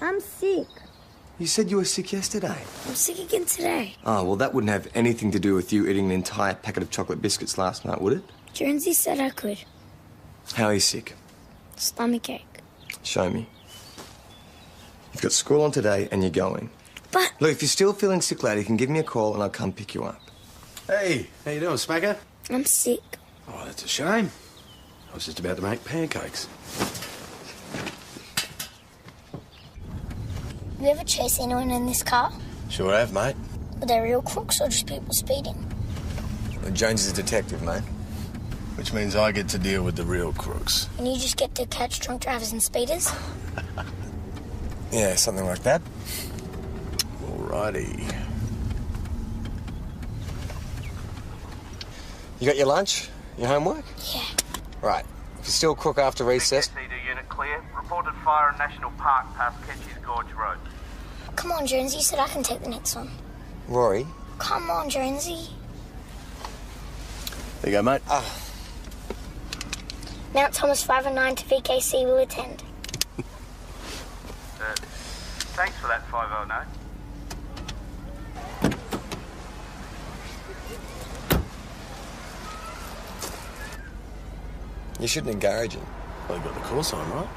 I'm sick. You said you were sick yesterday. I'm sick again today. Oh, well, that wouldn't have anything to do with you eating an entire packet of chocolate biscuits last night, would it? Jonesy said I could. How are you sick? Stomachache. Show me. You've got school on today and you're going. But... Look, if you're still feeling sick, lad, you can give me a call and I'll come pick you up. Hey, how you doing, Smacker? I'm sick. Oh, that's a shame. I was just about to make pancakes. You ever chase anyone in this car? Sure have, mate. Were they real crooks or just people speeding? Well, Jones is a detective, mate. Which means I get to deal with the real crooks. And you just get to catch drunk drivers and speeders? Yeah, something like that. Alrighty. You got your lunch? Your homework? Yeah. Right. If you're still crook after recess... CD unit clear. Reported fire in National Park past Ketchy's Gorge Road. Come on, Jonesy. You said I can take the next one. Rory? Come on, Jonesy. There you go, mate. Mount Thomas 5 and 9 to VKC will attend. Thanks for that 509. You shouldn't encourage him. Well, you got the call sign, right?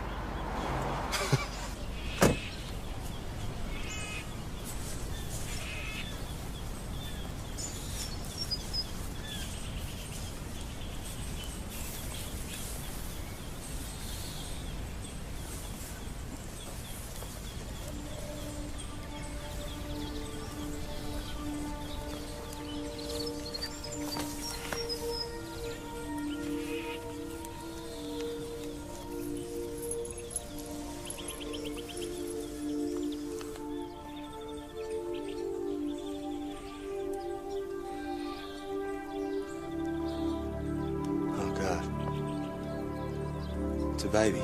It's a baby.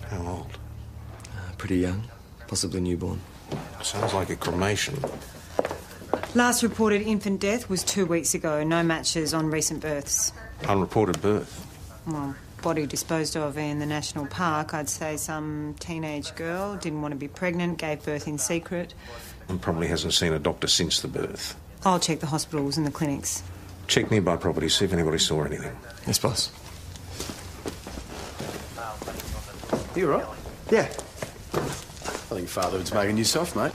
How old? Pretty young. Possibly newborn. Sounds like a cremation. Last reported infant death was 2 weeks ago. No matches on recent births. Unreported birth. Well, body disposed of in the national park. I'd say some teenage girl didn't want to be pregnant, gave birth in secret. And probably hasn't seen a doctor since the birth. I'll check the hospitals and the clinics. Check nearby properties, see if anybody saw anything. Yes, boss. You all right? Yeah. I think your father was making you soft, mate.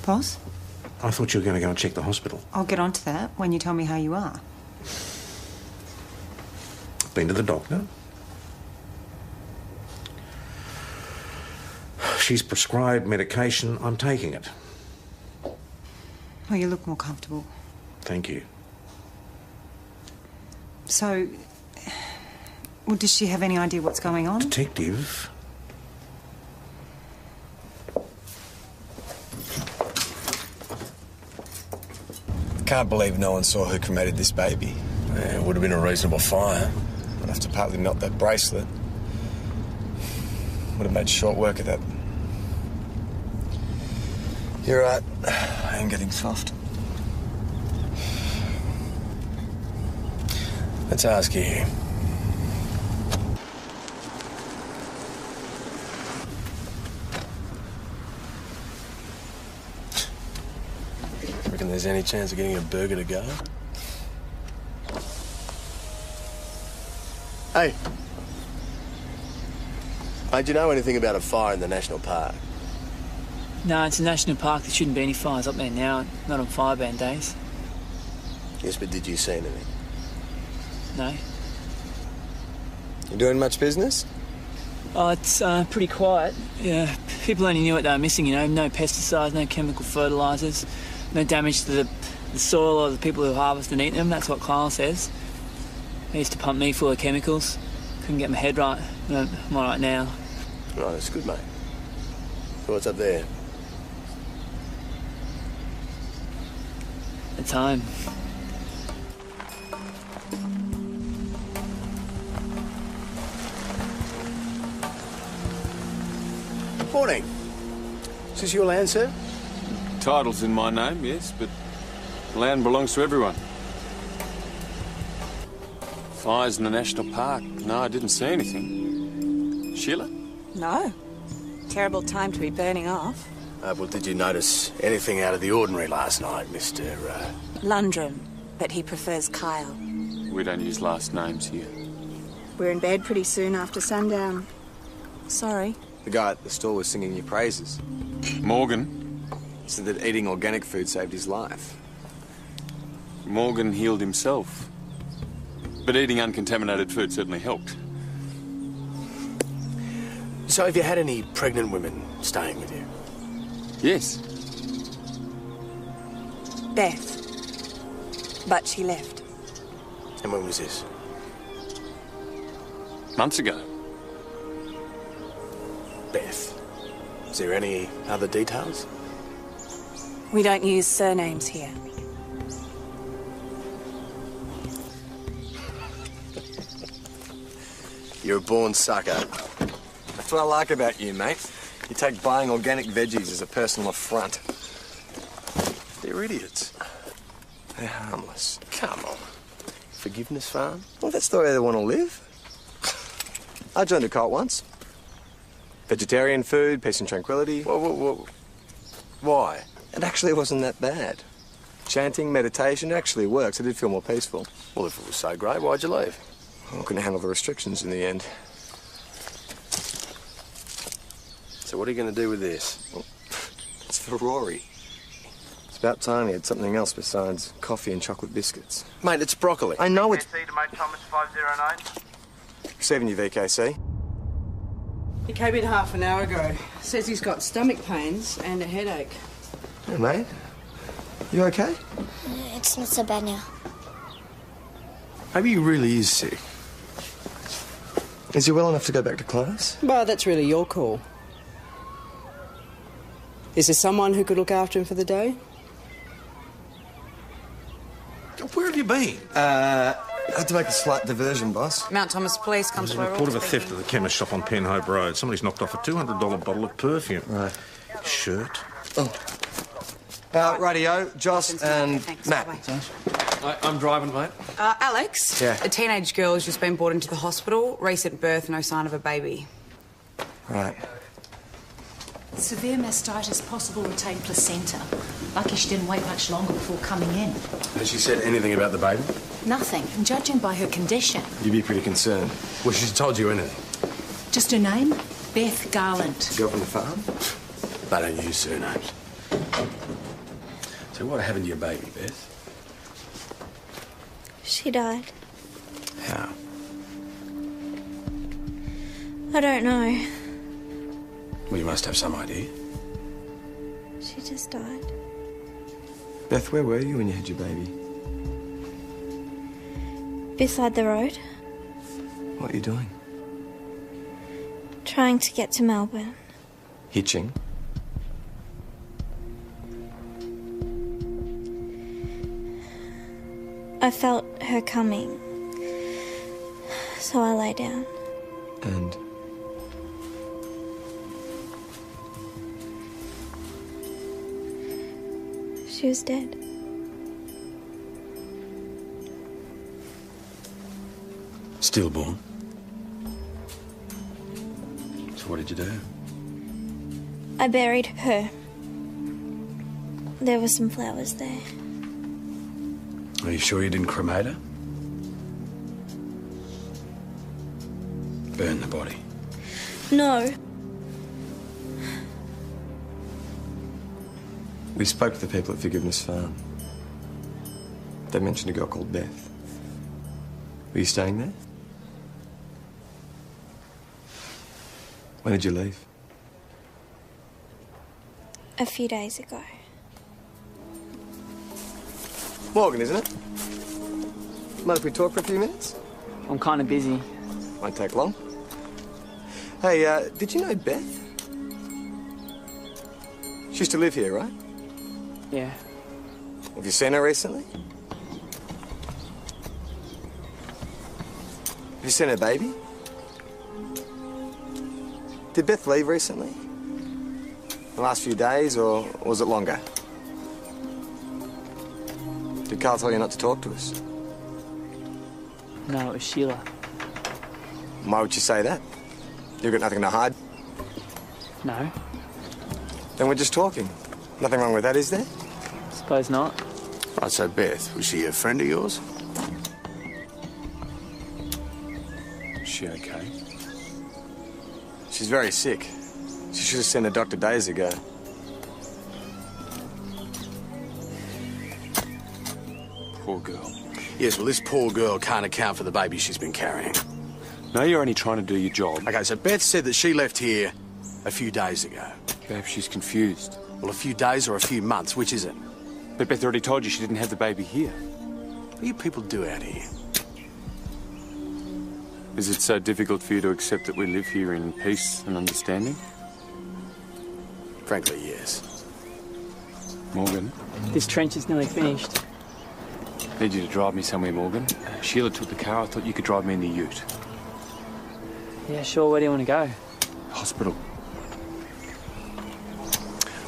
Boss? I thought you were going to go and check the hospital. I'll get onto that when you tell me how you are. Been to the doctor? She's prescribed medication. I'm taking it. Well, you look more comfortable. Thank you. So, well, does she have any idea what's going on? Detective? Can't believe no one saw who cremated this baby. Yeah, it would have been a reasonable fire. I'd have to partly melt that bracelet. Would have made short work of that. You're right. I am getting soft. Let's ask you. Reckon there's any chance of getting a burger to go? Hey. Mate, do you know anything about a fire in the national park? No, it's a national park. There shouldn't be any fires up there now, not on firebrand days. Yes, but did you see anything? No. You doing much business? Oh, it's pretty quiet. Yeah, people only knew what they were missing, you know. No pesticides, no chemical fertilisers, no damage to the soil or the people who harvest and eat them. That's what Kyle says. He used to pump me full of chemicals. Couldn't get my head right. But I'm all right now. Right, that's good, mate. So what's up there? It's home. Morning. Is this your land, sir? Title's in my name, yes, but land belongs to everyone. Fires in the national park. No, I didn't see anything. Sheila? No. Terrible time to be burning off. Well, did you notice anything out of the ordinary last night, Mr. Lundgren, but he prefers Kyle. We don't use last names here. We're in bed pretty soon after sundown. Sorry. The guy at the store was singing your praises. Morgan? Said that eating organic food saved his life. Morgan healed himself. But eating uncontaminated food certainly helped. So have you had any pregnant women staying with you? Yes. Beth. But she left. And when was this? Months ago. Beth. Is there any other details? We don't use surnames here. You're a born sucker. That's what I like about you, mate. You take buying organic veggies as a personal affront. They're idiots. They're harmless. Come on. Forgiveness farm? Well, that's the way they want to live. I joined a cult once. Vegetarian food, peace and tranquility. Why? It actually wasn't that bad. Chanting, meditation, actually works. I did feel more peaceful. Well, if it was so great, why'd you leave? I couldn't handle the restrictions in the end. So what are you going to do with this? Well, it's for Rory. It's about time he had something else besides coffee and chocolate biscuits. Mate, it's broccoli. I know it's... VKC to mate Thomas 509. Receiving you, VKC. He came in half an hour ago. Says he's got stomach pains and a headache. Hey, mate. You okay? It's not so bad now. Maybe he really is sick. Is he well enough to go back to class? Well, that's really your call. Is there someone who could look after him for the day? Where have you been? I had to make a slight diversion, boss. Mount Thomas Police comes There's a report of a theft at the chemist shop on Penhope Road. Somebody's knocked off a $200 bottle of perfume. Right. Shirt. Oh. Radio, Joss and Matt. I'm driving, mate. Alex? Yeah. A teenage girl has just been brought into the hospital. Recent birth, no sign of a baby. Right. Severe mastitis, possible retained placenta. Lucky she didn't wait much longer before coming in. Has she said anything about the baby? Nothing, and judging by her condition. You'd be pretty concerned. Well, she's told you anything. Just her name? Beth Garland. Girl from the farm? They don't use surnames. So what happened to your baby, Beth? She died. How? I don't know. Well, you must have some idea. She just died. Beth, where were you when you had your baby? Beside the road. What are you doing? Trying to get to Melbourne. Hitching? I felt her coming. So I lay down. And? She was dead. Stillborn. So what did you do? I buried her. There were some flowers there. Are you sure you didn't cremate her? Burn the body. No. We spoke to the people at Forgiveness Farm. They mentioned a girl called Beth. Were you staying there? When did you leave? A few days ago. Morgan, isn't it? Mind if we talk for a few minutes? I'm kind of busy. Won't take long. Hey, did you know Beth? She used to live here, right? Yeah. Have you seen her recently? Have you seen her baby? Did Beth leave recently? The last few days, or was it longer? Did Carl tell you not to talk to us? No, it was Sheila. Why would you say that? You've got nothing to hide. No, Then we're just talking. Nothing wrong with that, is there? suppose not. Right, so Beth, was she a friend of yours? Is she okay? She's very sick. She should have seen a doctor days ago. Poor girl. Yes, well, this poor girl can't account for the baby she's been carrying. No, you're only trying to do your job. Okay, so Beth said that she left here a few days ago. Perhaps she's confused. Well, a few days or a few months, which is it? But Beth already told you she didn't have the baby here. What do you people do out here? Is it so difficult for you to accept that we live here in peace and understanding? Frankly, yes. Morgan, This trench is nearly finished. I need you to drive me somewhere, Morgan. Sheila took the car. I thought you could drive me in the ute. Yeah, sure, where do you want to go? Hospital.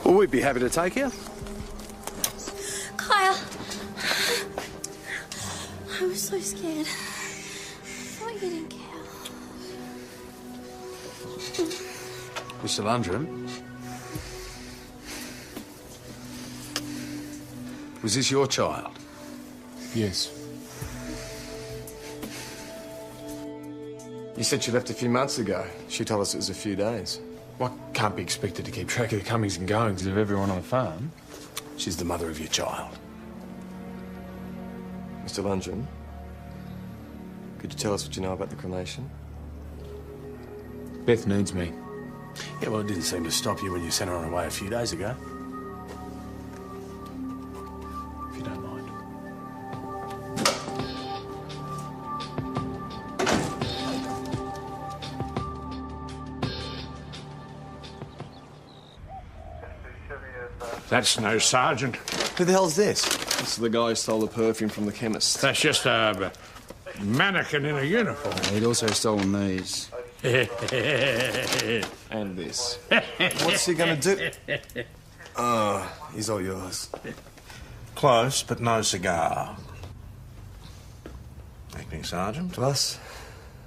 Well, we'd be happy to take you. Kyle! I was so scared. I thought you didn't care. Mr. Lundgren. Was this your child? Yes. You said she left a few months ago. She told us it was a few days. Well, I can't be expected to keep track of the comings and goings of everyone on the farm. She's the mother of your child. Mr. Lundgren, could you tell us what you know about the cremation? Beth needs me. Yeah, well, it didn't seem to stop you when you sent her on her way a few days ago. If you don't mind. That's no sergeant. Who the hell's this? This is the guy who stole the perfume from the chemist. That's just a mannequin in a uniform. He'd also stolen these. And this. What's he gonna do? Oh, he's all yours. Close, but no cigar. Acting Sergeant. Plus?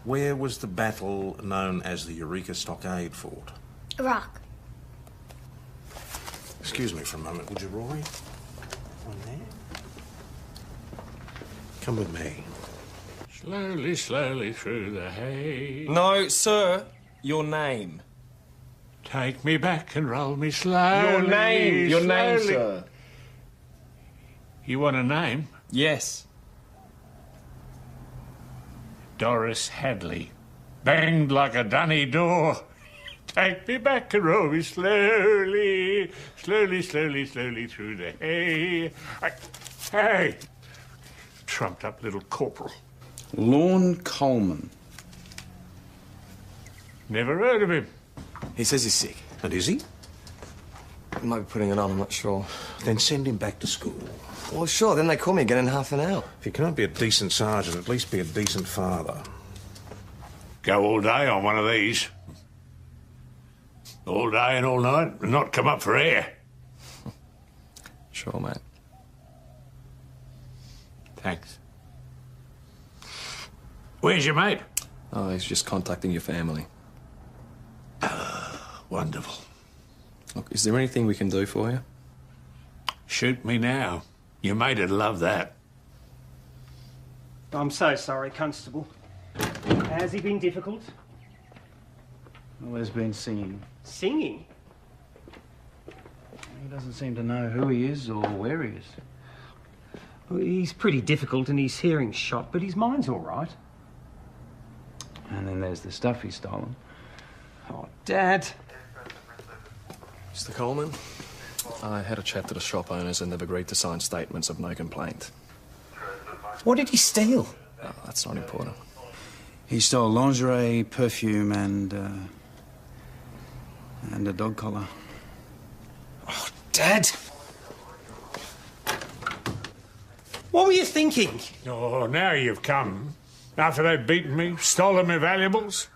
Where was the battle known as the Eureka Stockade fought? Iraq. Excuse me for a moment, would you, Rory? One there. Come with me. Slowly, slowly through the hay. No, sir. Your name. Take me back and roll me slowly. Your name, slowly. sir. You want a name? Yes. Doris Hadley. Banged like a dunny door. Take me back and roll me slowly, slowly, slowly, slowly through the hay. Hey! Trumped up little corporal. Lorne Coleman. Never heard of him. He says he's sick. And is he? He might be putting it on, I'm not sure. Then send him back to school. Well, sure, then they call me again in half an hour. If you can't be a decent sergeant, at least be a decent father. Go all day on one of these. All day and all night, and not come up for air. Sure, mate. Thanks. Where's your mate? Oh, he's just contacting your family. Wonderful. Look, is there anything we can do for you? Shoot me now. Your mate'd love that. I'm so sorry, Constable. Has he been difficult? Well, there's been singing. Singing? He doesn't seem to know who he is or where he is. Well, he's pretty difficult and his hearing's shot, but his mind's all right. And then there's the stuff he's stolen. Oh, Dad. Mr. Coleman, I had a chat to the shop owners and they've agreed to sign statements of no complaint. What did he steal? Oh, that's not important. He stole lingerie, perfume, and a dog collar. Oh, Dad! What were you thinking? Oh, now you've come. After they've beaten me, stolen my valuables.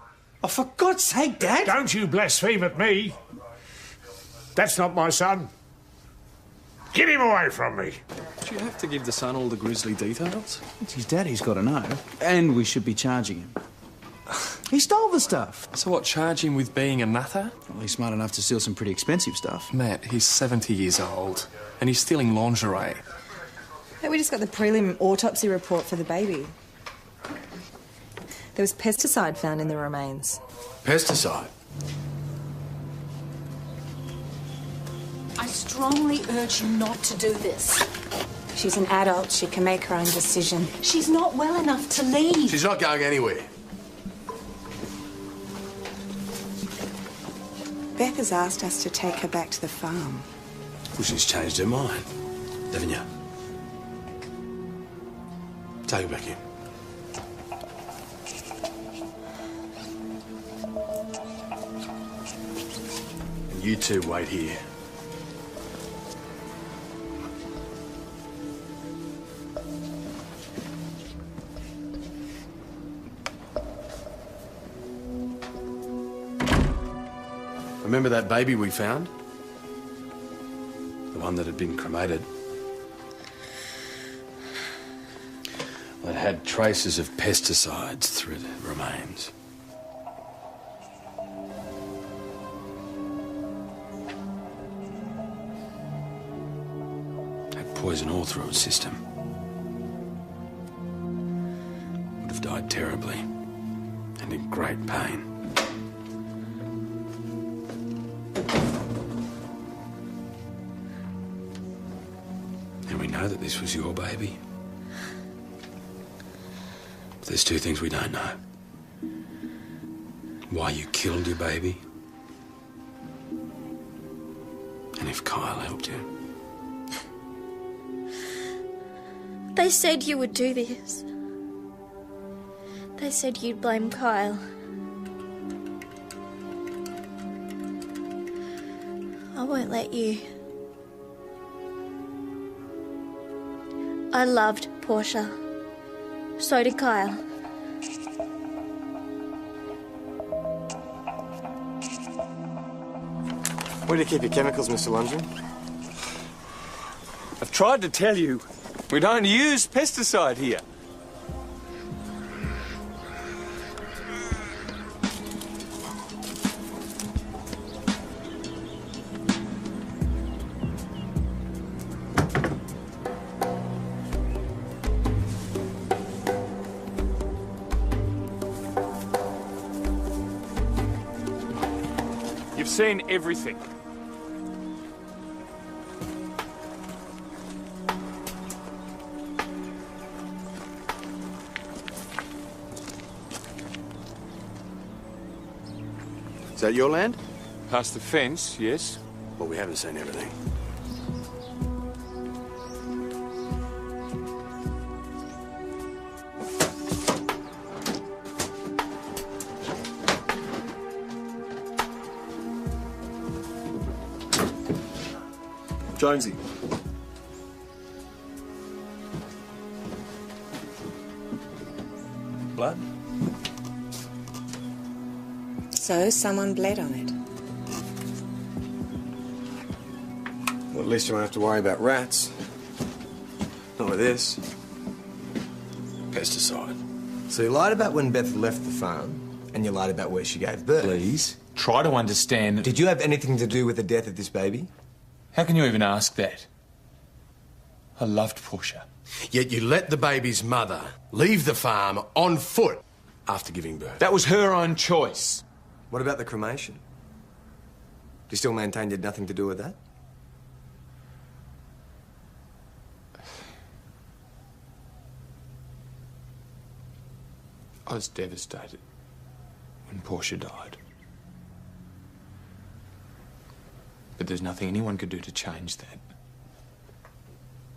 Oh, for God's sake, Dad! Don't you blaspheme at me. That's not my son. Get him away from me. Do you have to give the son all the grisly details? It's his daddy's got to know. And we should be charging him. He stole the stuff. So what, charge him with being a nutter? Well, he's smart enough to steal some pretty expensive stuff. Matt, he's 70 years old, and he's stealing lingerie. Hey, we just got the prelim autopsy report for the baby. There was pesticide found in the remains. Pesticide? I strongly urge you not to do this. She's an adult. She can make her own decision. She's not well enough to leave. She's not going anywhere. Beth has asked us to take her back to the farm. Well, she's changed her mind, haven't you? Take her back in. And you two wait here. Remember that baby we found? The one that had been cremated? Well, it had traces of pesticides through the remains. Had poison all through its system. Would have died terribly and in great pain. And we know that this was your baby. But there's two things we don't know. Why you killed your baby. And if Kyle helped you. They said you would do this. They said you'd blame Kyle. I won't let you. I loved Portia. So did Kyle. Where do you keep your chemicals, Mr. Lundgren? I've tried to tell you, we don't use pesticide here. You've seen everything. Is that your land? Past the fence, yes. Well, we haven't seen everything. Jonesy. Blood? So someone bled on it. Well, at least you won't have to worry about rats. Not with this. Pesticide. So you lied about when Beth left the farm, and you lied about where she gave birth. Please, try to understand. Did you have anything to do with the death of this baby? How can you even ask that? I loved Portia. Yet you let the baby's mother leave the farm on foot after giving birth. That was her own choice. What about the cremation? Do you still maintain you had nothing to do with that? I was devastated when Portia died. But there's nothing anyone could do to change that.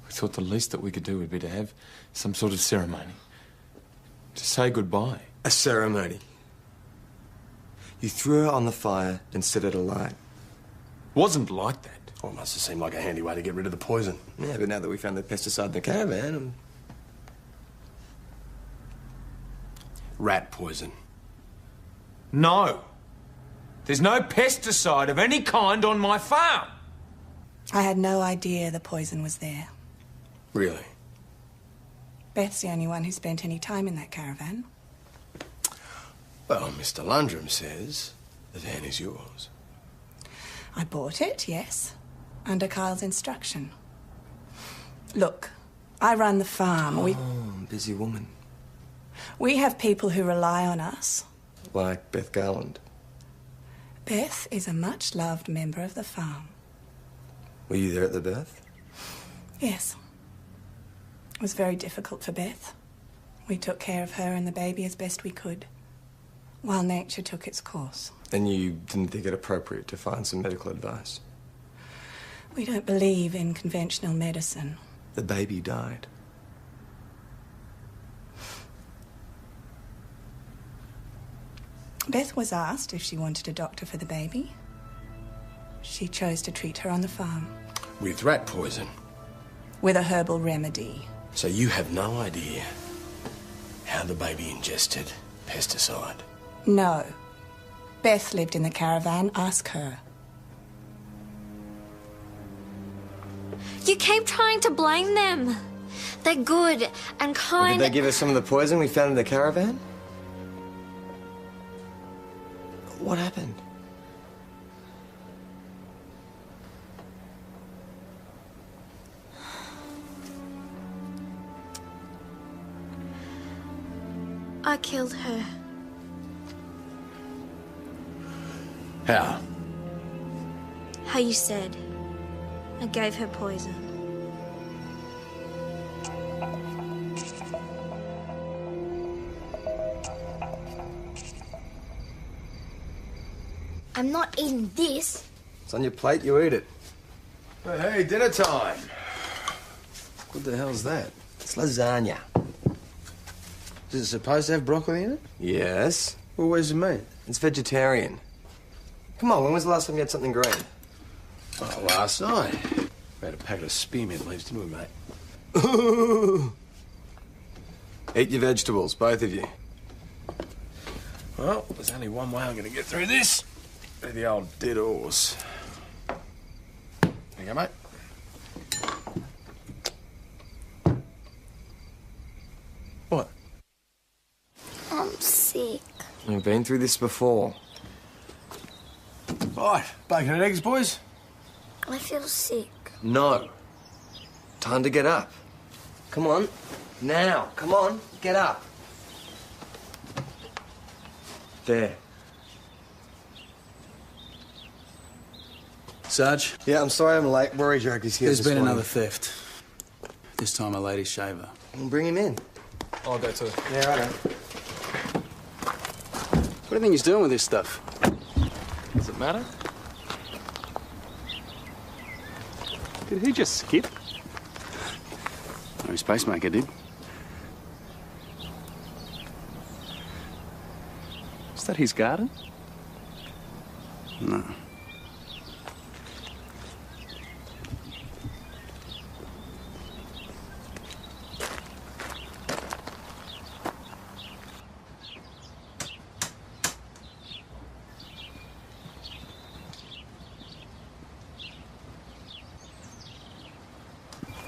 We thought the least that we could do would be to have some sort of ceremony. To say goodbye. A ceremony? You threw her on the fire and set it alight. Wasn't like that. Well, it must have seemed like a handy way to get rid of the poison. Yeah, but now that we found the pesticide in the caravan, Rat poison. No. There's no pesticide of any kind on my farm. I had no idea the poison was there. Really? Beth's the only one who spent any time in that caravan. Well, Mr. Lundrum says the van is yours. I bought it, yes, under Kyle's instruction. Look, I run the farm. Busy woman. We have people who rely on us. Like Beth Garland. Beth is a much-loved member of the farm. Were you there at the birth? Yes. It was very difficult for Beth. We took care of her and the baby as best we could, while nature took its course. And you didn't think it appropriate to find some medical advice? We don't believe in conventional medicine. The baby died. Beth was asked if she wanted a doctor for the baby. She chose to treat her on the farm. With rat poison? With a herbal remedy. So you have no idea how the baby ingested pesticide? No. Beth lived in the caravan. Ask her. You keep trying to blame them. They're good and Or kind. did they give us some of the poison we found in the caravan? What happened? I killed her. How? How you said. I gave her poison. I'm not eating this. It's on your plate, you eat it. Hey, dinner time. What the hell's that? It's lasagna. Is it supposed to have broccoli in it? Yes. Well, where's the meat? It's vegetarian. Come on, when was the last time you had something green? Oh, last night. We had a packet of spearmint leaves, didn't we, mate? Eat your vegetables, both of you. Well, there's only one way I'm going to get through this. Through the old dead horse. There you go, mate. What? I'm sick. We've been through this before. Right, bacon and eggs, boys. I feel sick. No. Time to get up. Come on. Now. Come on. Get up. There. Sarge? Yeah, I'm sorry I'm late. Rory Joker's here. There's been another theft. This time a lady's shaver. Well, bring him in. I'll go too. Yeah, righto. What do you think he's doing with this stuff? Does it matter? Did he just skip? No, his pacemaker did. Is that his garden? No.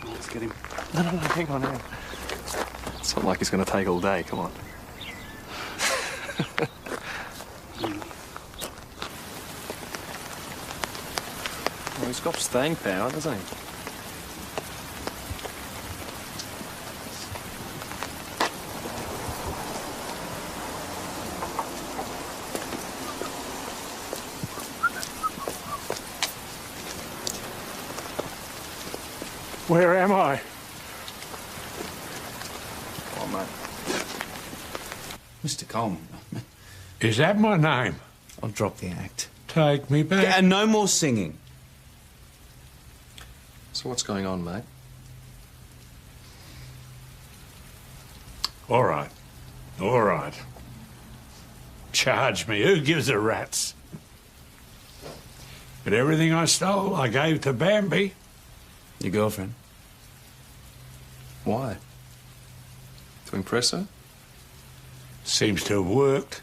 Let's get him. No, hang on. It's not like it's going to take all day, come on. Well, he's got staying power, doesn't he? Where am I? Oh, mate. Mr. Coleman. Is that my name? I'll drop the act. Take me back. And no more singing. So what's going on, mate? All right. All right. Charge me. Who gives a rat's? But everything I stole, I gave to Bambi. Your girlfriend? Why? To impress her? Seems to have worked.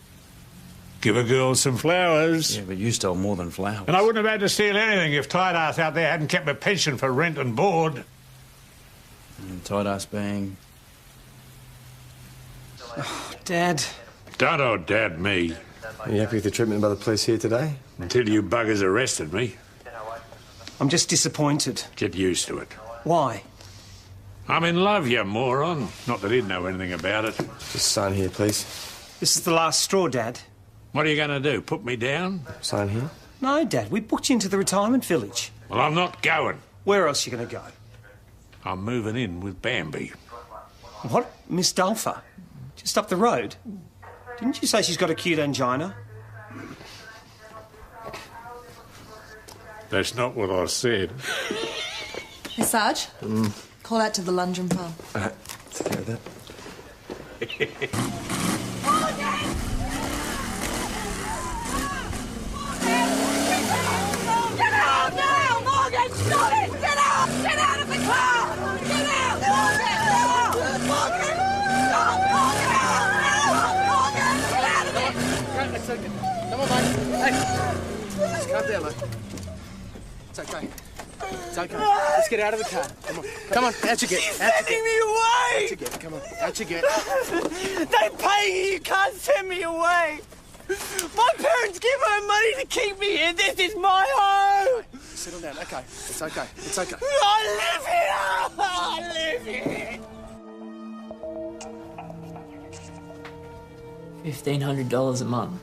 Give a girl some flowers. Yeah, but you stole more than flowers. And I wouldn't have had to steal anything if tight ass out there hadn't kept my pension for rent and board. Tight ass being. Oh, Dad. Don't dad me. Are you happy with the treatment by the police here today? Until you buggers arrested me. I'm just disappointed. Get used to it. Why? I'm in love, you moron. Not that he'd know anything about it. Just sign here, please. This is the last straw, Dad. What are you going to do, put me down? Sign here. No, Dad, we booked you into the retirement village. Well, I'm not going. Where else are you going to go? I'm moving in with Bambi. What? Miss Dulfer? Just up the road? Didn't you say she's got acute angina? That's not what I said. Hey, Sarge. Call out to the Lundgren farm. Take care of that. Get out now, Morgan! Stop it! Get out! Get out of the car! Get out! Morgan! Morgan! Stop! Morgan! Morgan! Get out of it! It's okay. Come on, mate. Hey. Just calm down, mate. It's okay. It's okay. Let's get out of the car. Come on. Come on. Out you get. She's Out you sending get. me away! Out you get. Come on. Out you get. They pay you. You can't send me away. My parents give her money to keep me here. This is my home. Settle down. Okay. It's okay. It's okay. I live here. I live here. $1,500 a month.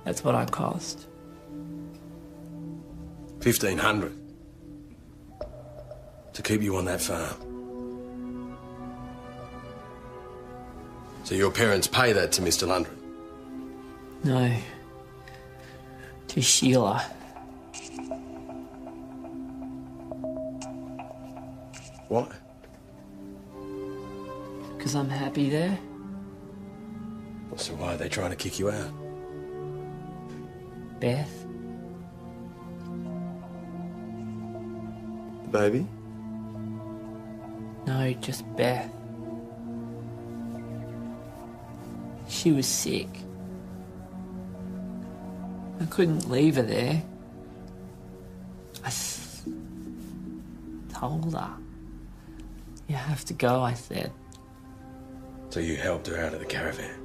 That's what I cost. 1,500 to keep you on that farm. So your parents pay that to Mr. Lundgren? No. To Sheila. What? Because I'm happy there. So why are they trying to kick you out? Beth. The baby? No, just Beth. She was sick. I couldn't leave her there. I told her. You have to go, I said. So you helped her out of the caravan?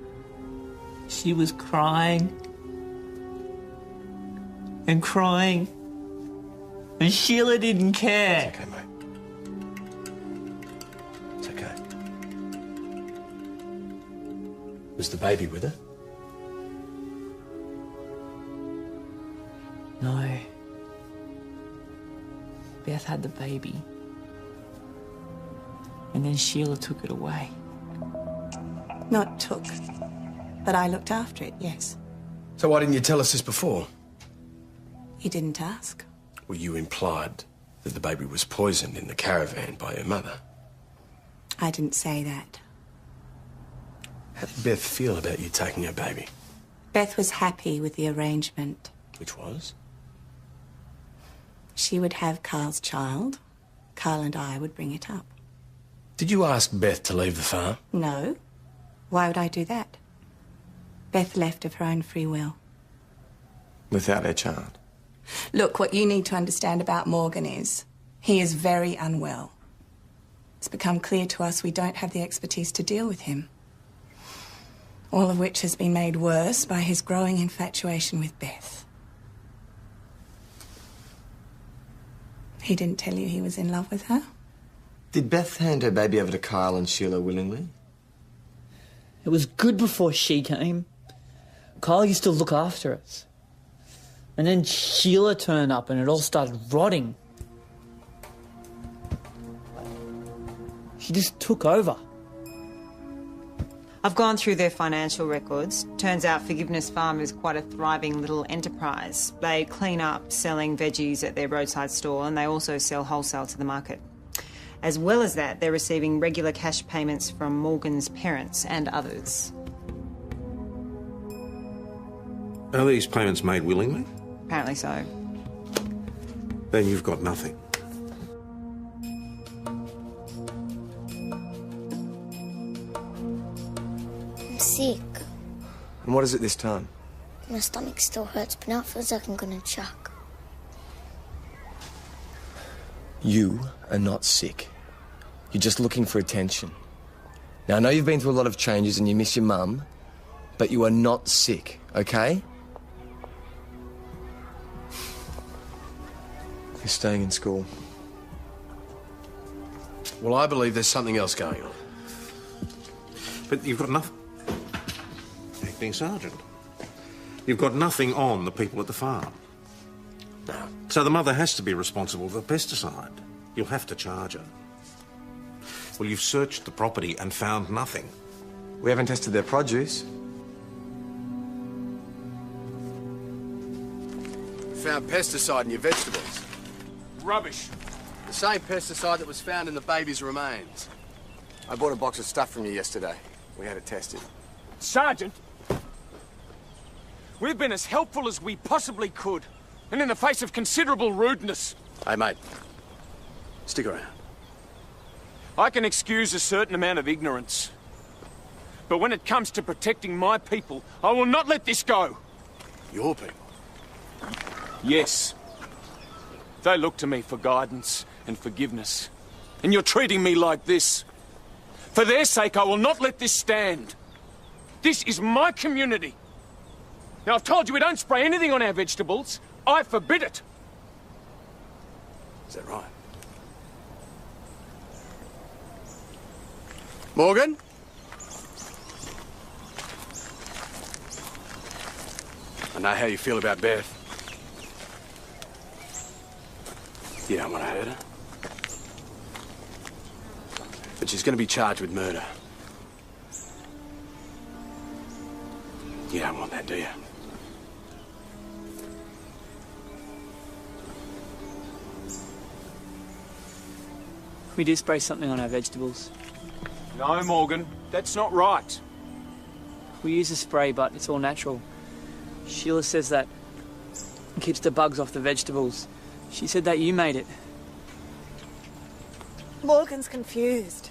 She was crying. And crying. And Sheila didn't care. It's okay, mate. It's okay. Was the baby with her? No. Beth had the baby. And then Sheila took it away. Not took, but I looked after it, yes. So why didn't you tell us this before? You didn't ask. Well, you implied that the baby was poisoned in the caravan by her mother. I didn't say that. How did Beth feel about you taking her baby? Beth was happy with the arrangement. Which was? She would have Carl's child. Carl and I would bring it up. Did you ask Beth to leave the farm? No. Why would I do that? Beth left of her own free will. Without her child? Look, what you need to understand about Morgan is he is very unwell. It's become clear to us we don't have the expertise to deal with him. All of which has been made worse by his growing infatuation with Beth. He didn't tell you he was in love with her? Did Beth hand her baby over to Kyle and Sheila willingly? It was good before she came. Kyle used to look after us. And then Sheila turned up and it all started rotting. She just took over. I've gone through their financial records. Turns out Forgiveness Farm is quite a thriving little enterprise. They clean up selling veggies at their roadside store and they also sell wholesale to the market. As well as that, they're receiving regular cash payments from Morgan's parents and others. Are these payments made willingly? Apparently so. Then you've got nothing. I'm sick. And what is it this time? My stomach still hurts, but now it feels like I'm gonna choke. You are not sick. You're just looking for attention. Now, I know you've been through a lot of changes and you miss your mum, but you are not sick, okay? You're staying in school. Well, I believe there's something else going on. But you've got nothing... Acting Sergeant. You've got nothing on the people at the farm. No. So the mother has to be responsible for the pesticide. You'll have to charge her. Well, you've searched the property and found nothing. We haven't tested their produce. Found pesticide in your vegetables. Rubbish. The same pesticide that was found in the baby's remains. I bought a box of stuff from you yesterday. We had it tested. Sergeant, we've been as helpful as we possibly could, and in the face of considerable rudeness. Hey, mate. Stick around. I can excuse a certain amount of ignorance. But when it comes to protecting my people, I will not let this go. Your people? Yes. They look to me for guidance and forgiveness. And you're treating me like this. For their sake, I will not let this stand. This is my community. Now, I've told you we don't spray anything on our vegetables. I forbid it. Is that right? Morgan? I know how you feel about Beth. You don't want to hurt her. But she's going to be charged with murder. You don't want that, do you? We do spray something on our vegetables. No, Morgan, that's not right. We use a spray, but it's all natural. Sheila says that it keeps the bugs off the vegetables. She said that you made it. Morgan's confused.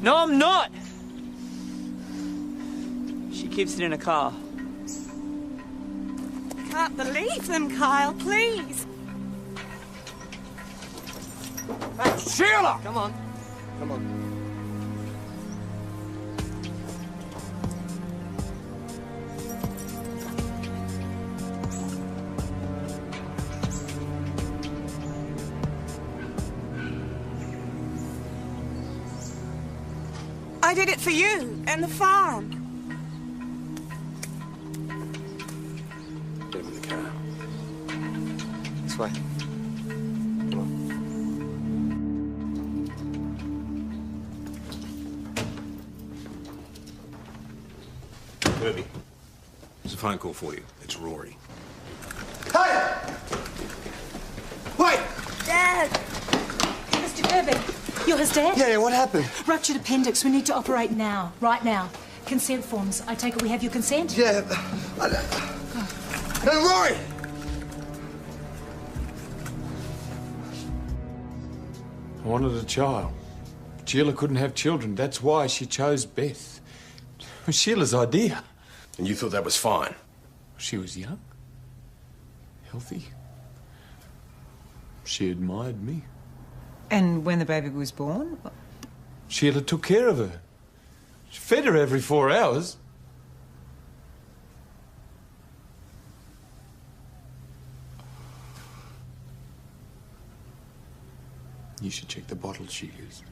No, I'm not! She keeps it in a car. Can't believe them, Kyle, please. Hey, Sheila! Come on. Come on. I did it for you and the farm. Get him in the car. This way. Herbie, there's a phone call for you. It's Rory. Hey! Wait! Dad! Mr. Kirby, you're his dad? Yeah, what happened? Ruptured appendix. We need to operate now. Right now. Consent forms. I take it we have your consent? Yeah. Hey, Rory! I wanted a child. Sheila couldn't have children. That's why she chose Beth. It was Sheila's idea. And you thought that was fine? She was young, healthy. She admired me. And when the baby was born? Sheila took care of her. She fed her every 4 hours. You should check the bottle she used.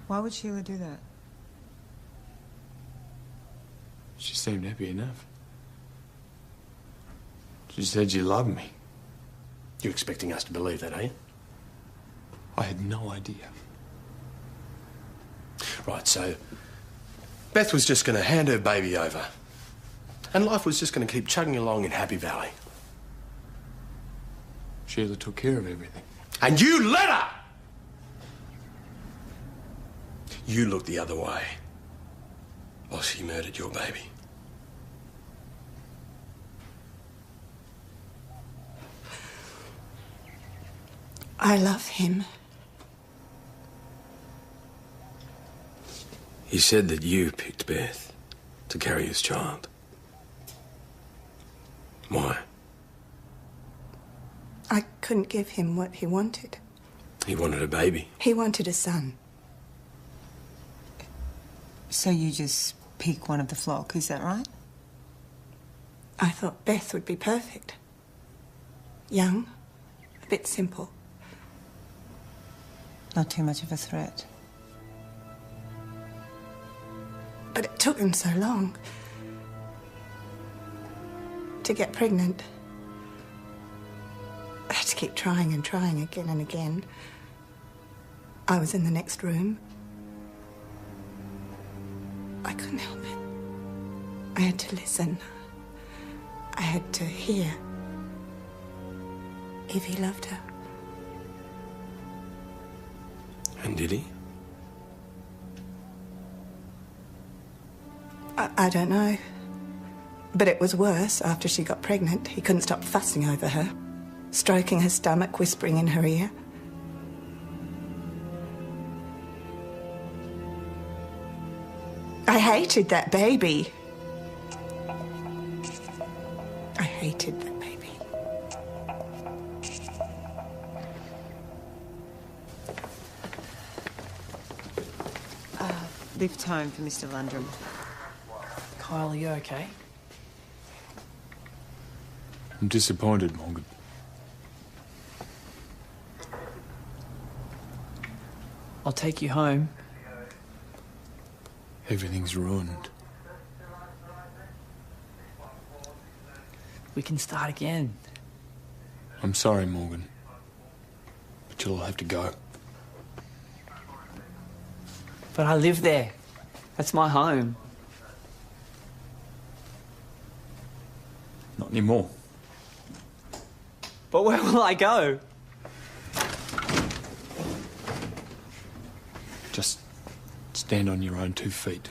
Why would Sheila do that? She seemed happy enough. She said she loved me. You expecting us to believe that, are you? I had no idea. Right, so Beth was just going to hand her baby over. And life was just going to keep chugging along in Happy Valley. Sheila took care of everything. And you let her! You looked the other way while she murdered your baby. I love him. He said that you picked Beth to carry his child. Why? I couldn't give him what he wanted. He wanted a baby. He wanted a son. So you just pick one of the flock, is that right? I thought Beth would be perfect. Young, a bit simple. Not too much of a threat. But it took them so long to get pregnant. I had to keep trying and trying again and again. I was in the next room. I couldn't help it. I had to listen. I had to hear if he loved her. And did he? I don't know. But it was worse after she got pregnant. He couldn't stop fussing over her, stroking her stomach, whispering in her ear. I hated that baby. I hated that baby. Lift home for Mr. Landrum. Kyle, are you okay? I'm disappointed, Morgan. I'll take you home. Everything's ruined. We can start again. I'm sorry, Morgan. But you'll have to go. But I live there. That's my home. Not anymore. But where will I go? Just stand on your own 2 feet.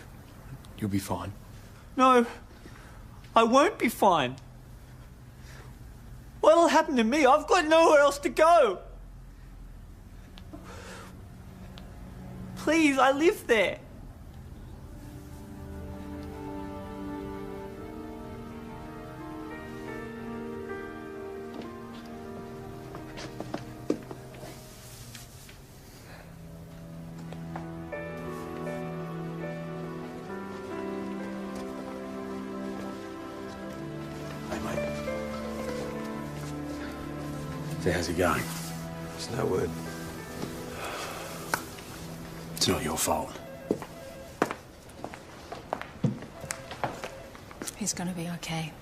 You'll be fine. No, I won't be fine. What'll happen to me? I've got nowhere else to go. Please, I live there. So how's he going? There's no word. It's not your fault. He's gonna be okay.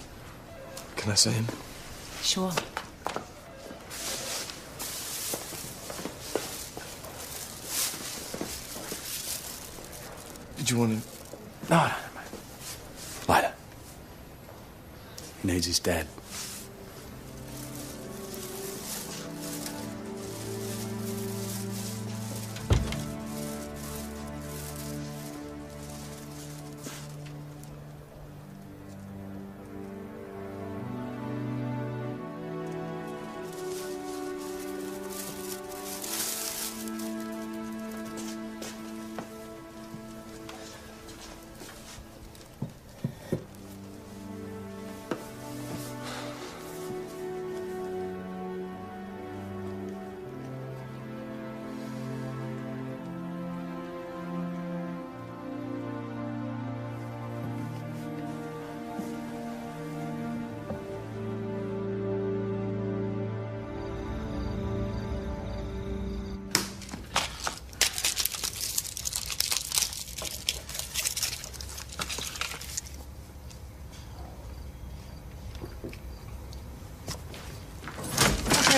Can I see him? Sure. Did you want to... No, mate. Later. He needs his dad.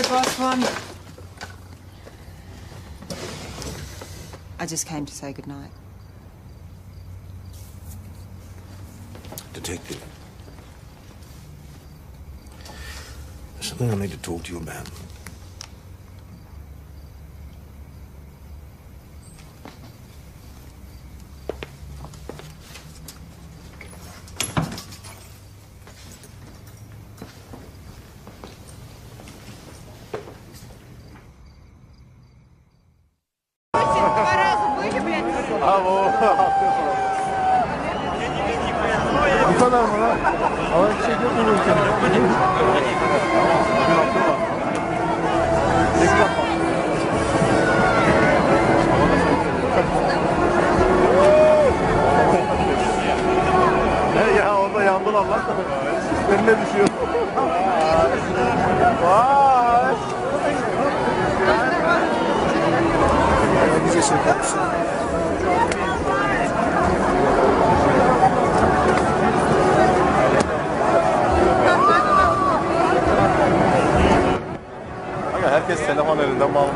Boss one. I just came to say goodnight. Detective. There's something I need to talk to you about. Bravo! Ya orada yandılar lan. Önüne düşüyor. Vay. Bize şey yapmışsın. Herkes telefon elinden bağlı.